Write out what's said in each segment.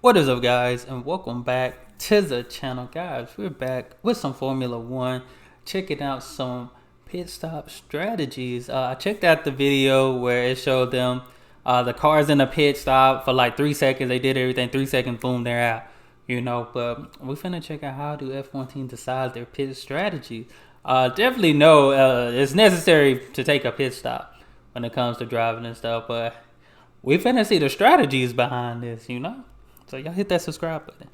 What is up, guys, and welcome back to the channel. Guys, we're back with some Formula One, checking out some pit stop strategies. I checked out the video where it showed them the cars in the pit stop for like 3 seconds. They did everything, 3 seconds, boom, they're out. But we're finna check out how do F1 teams decide their pit strategy. Definitely know it's necessary to take a pit stop when it comes to driving and stuff, but we finna see the strategies behind this, So y'all hit that subscribe button.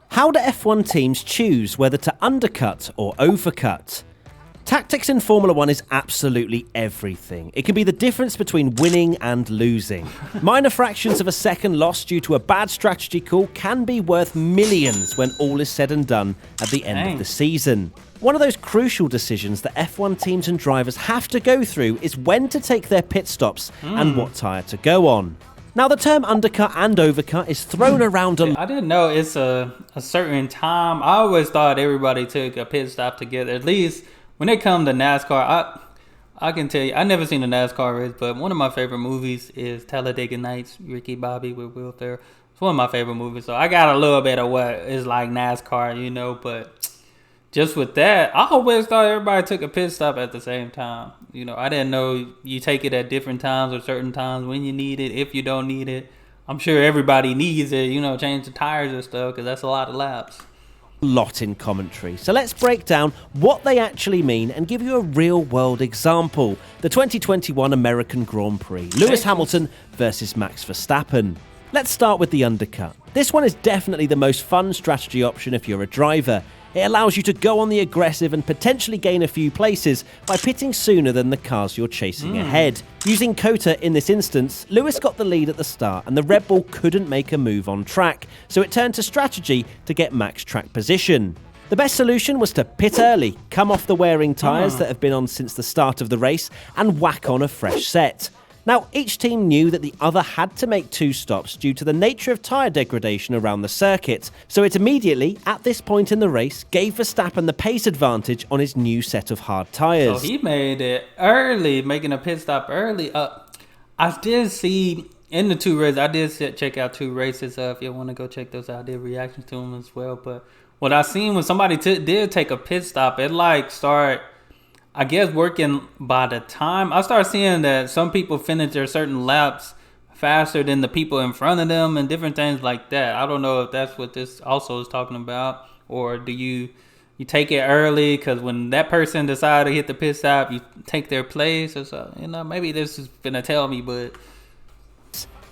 How do F1 teams choose whether to undercut or overcut? Tactics in Formula One is absolutely everything. It can be the difference between winning and losing. Minor fractions of a second lost due to a bad strategy call can be worth millions when all is said and done at the end of the season. One of those crucial decisions that F1 teams and drivers have to go through is when to take their pit stops and what tyre to go on. Now, the term undercut and overcut is thrown around a lot. I didn't know it's a certain time. I always thought everybody took a pit stop together. At least when it comes to NASCAR, I can tell you, I've never seen a NASCAR race, but one of my favorite movies is Talladega Nights, Ricky Bobby with Will Ferrell. It's one of my favorite movies, so I got a little bit of what is like NASCAR, but just with that, I always thought everybody took a pit stop at the same time. I didn't know you take it at different times or certain times when you need it, if you don't need it. I'm sure everybody needs it, change the tires and stuff, because that's a lot of laps. Lot in commentary. So let's break down what they actually mean and give you a real-world example. The 2021 American Grand Prix. Lewis Hamilton versus Max Verstappen. Let's start with the undercut. This one is definitely the most fun strategy option if you're a driver. It allows you to go on the aggressive and potentially gain a few places by pitting sooner than the cars you're chasing ahead. Using Cota in this instance, Lewis got the lead at the start and the Red Bull couldn't make a move on track, so it turned to strategy to get max track position. The best solution was to pit early, come off the wearing tyres that have been on since the start of the race, and whack on a fresh set. Now, each team knew that the other had to make 2 stops due to the nature of tyre degradation around the circuit, so it immediately, at this point in the race, gave Verstappen the pace advantage on his new set of hard tyres. So he made it early, making a pit stop early. I did see in the 2 races, I did check out 2 races. If you want to go check those out, I did reactions to them as well. But what I seen when somebody did take a pit stop, it started, I guess, working by the time. I started seeing that some people finish their certain laps faster than the people in front of them and different things like that. I don't know if that's what this also is talking about, or do you take it early because when that person decides to hit the pit stop, you take their place or so. Maybe this is gonna tell me, but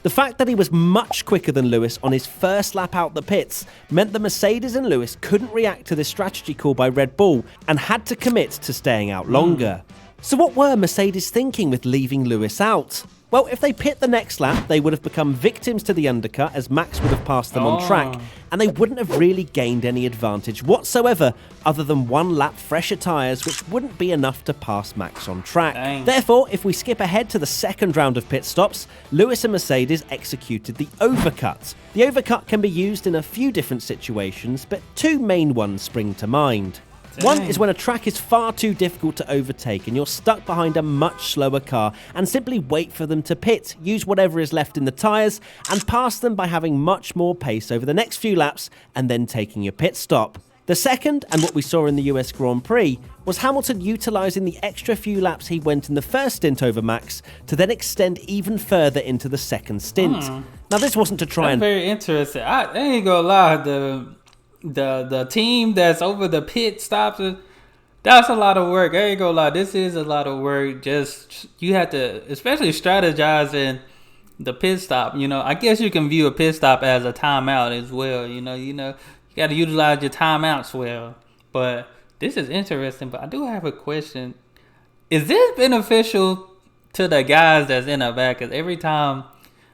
the fact that he was much quicker than Lewis on his first lap out the pits meant that Mercedes and Lewis couldn't react to this strategy call by Red Bull and had to commit to staying out longer. So what were Mercedes thinking with leaving Lewis out? Well, if they pit the next lap, they would have become victims to the undercut as Max would have passed them on track, and they wouldn't have really gained any advantage whatsoever other than 1 lap fresher tyres, which wouldn't be enough to pass Max on track. Therefore, if we skip ahead to the second round of pit stops, Lewis and Mercedes executed the overcut. The overcut can be used in a few different situations, but 2 main ones spring to mind. One is when a track is far too difficult to overtake and you're stuck behind a much slower car and simply wait for them to pit, use whatever is left in the tyres and pass them by having much more pace over the next few laps and then taking your pit stop. The second, and what we saw in the US Grand Prix, was Hamilton utilising the extra few laps he went in the first stint over Max to then extend even further into the second stint. Now, this wasn't to try very interesting. I ain't gonna lie, the team that's over the pit stops, that's a lot of work. I ain't gonna lie, this is a lot of work. Just you have to, especially strategizing the pit stop. I guess you can view a pit stop as a timeout as well. You got to utilize your timeouts well. But this is interesting. But I do have a question: is this beneficial to the guys that's in the back? Because every time,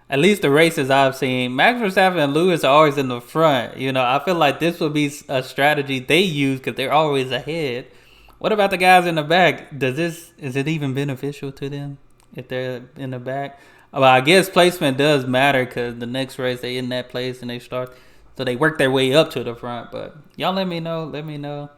at least the races I've seen, Max Verstappen and Lewis are always in the front. I feel like this would be a strategy they use because they're always ahead. What about the guys in the back? Is it even beneficial to them if they're in the back? Well, I guess placement does matter because the next race they in that place and they start, so they work their way up to the front. But y'all let me know.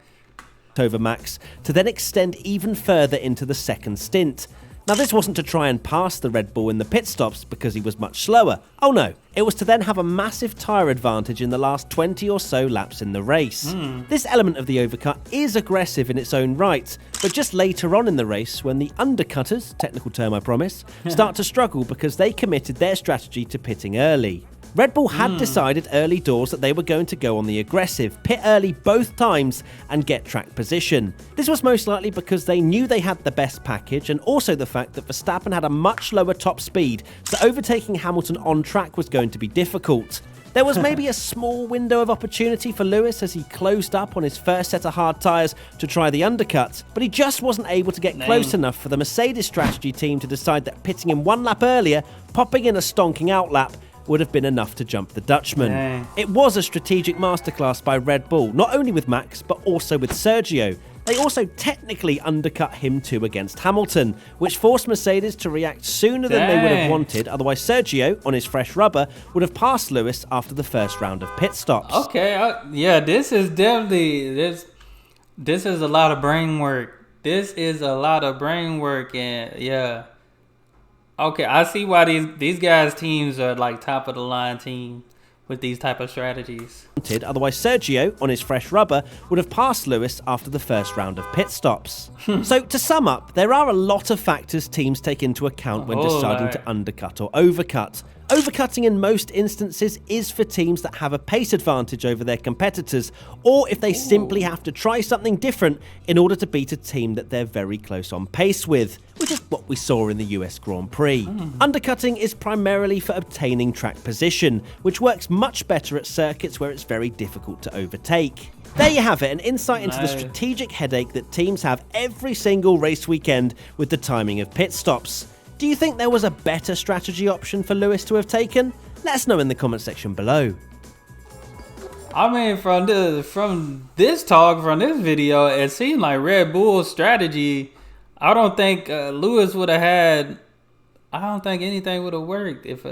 Over Max to then extend even further into the second stint. Now, this wasn't to try and pass the Red Bull in the pit stops because he was much slower. Oh no, it was to then have a massive tyre advantage in the last 20 or so laps in the race. This element of the overcut is aggressive in its own right, but just later on in the race, when the undercutters, technical term I promise, start to struggle because they committed their strategy to pitting early. Red Bull had decided early doors that they were going to go on the aggressive, pit early both times and get track position. This was most likely because they knew they had the best package and also the fact that Verstappen had a much lower top speed, so overtaking Hamilton on track was going to be difficult. There was maybe a small window of opportunity for Lewis as he closed up on his first set of hard tyres to try the undercut, but he just wasn't able to get close enough for the Mercedes strategy team to decide that pitting him 1 lap earlier, popping in a stonking out lap, would have been enough to jump the Dutchman. It was a strategic masterclass by Red Bull, not only with Max, but also with Sergio. They also technically undercut him too against Hamilton, which forced Mercedes to react sooner than they would have wanted, otherwise Sergio, on his fresh rubber, would have passed Lewis after the first round of pit stops. Okay, yeah, this is definitely, this is a lot of brain work. This is a lot of brain work, and yeah. Okay, I see why these guys' teams are like top of the line team with these type of strategies. Otherwise, Sergio, on his fresh rubber, would have passed Lewis after the first round of pit stops. So, to sum up, there are a lot of factors teams take into account when deciding to undercut or overcut. Overcutting in most instances is for teams that have a pace advantage over their competitors, or if they simply have to try something different in order to beat a team that they're very close on pace with, which is what we saw in the US Grand Prix. Undercutting is primarily for obtaining track position, which works much better at circuits where it's very difficult to overtake. There you have it, an insight into the strategic headache that teams have every single race weekend with the timing of pit stops. Do you think there was a better strategy option for Lewis to have taken? Let us know in the comment section below. I mean, from this video, it seemed like Red Bull's strategy. I don't think Lewis would have had. I don't think anything would have worked if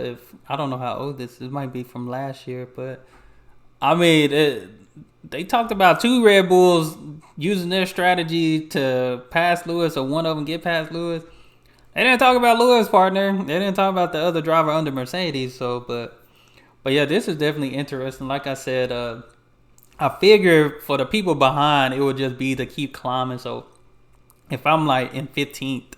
I don't know how old this is. It might be from last year, but I mean, they talked about 2 Red Bulls using their strategy to pass Lewis, or one of them get past Lewis. They didn't talk about Lewis' partner. They didn't talk about the other driver under Mercedes. So, but yeah, this is definitely interesting. Like I said, I figure for the people behind, it would just be to keep climbing. So, if I'm like in 15th,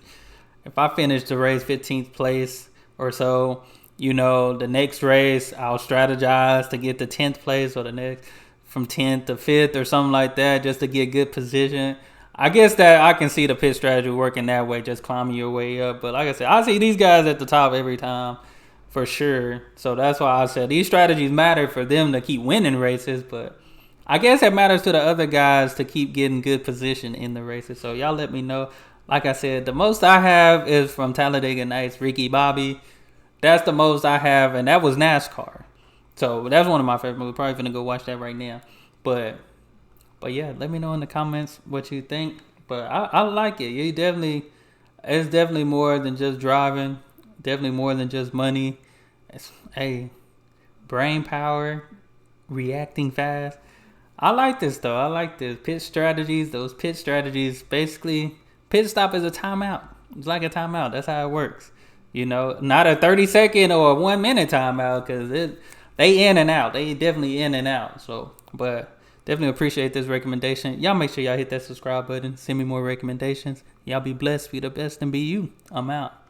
if I finish the race 15th place or so, you know, the next race I'll strategize to get to 10th place, or the next from 10th to 5th or something like that, just to get good position. I guess that I can see the pit strategy working that way, just climbing your way up. But like I said, I see these guys at the top every time, for sure. So that's why I said these strategies matter for them to keep winning races. But I guess it matters to the other guys to keep getting good position in the races. So y'all let me know. Like I said, the most I have is from Talladega Nights, Ricky Bobby. That's the most I have, and that was NASCAR. So that's one of my favorite movies. Probably gonna go watch that right now. But yeah, let me know in the comments what you think. But I like it. It's definitely more than just driving. Definitely more than just money. It's brain power, reacting fast. I like this though. I like the pit strategies. Those pit strategies, basically, pit stop is a timeout. It's like a timeout. That's how it works. You know, not a 30-second or a 1 minute timeout, because they in and out. They definitely in and out. So, but definitely appreciate this recommendation. Y'all make sure y'all hit that subscribe button. Send me more recommendations. Y'all be blessed, be the best, and be you. I'm out.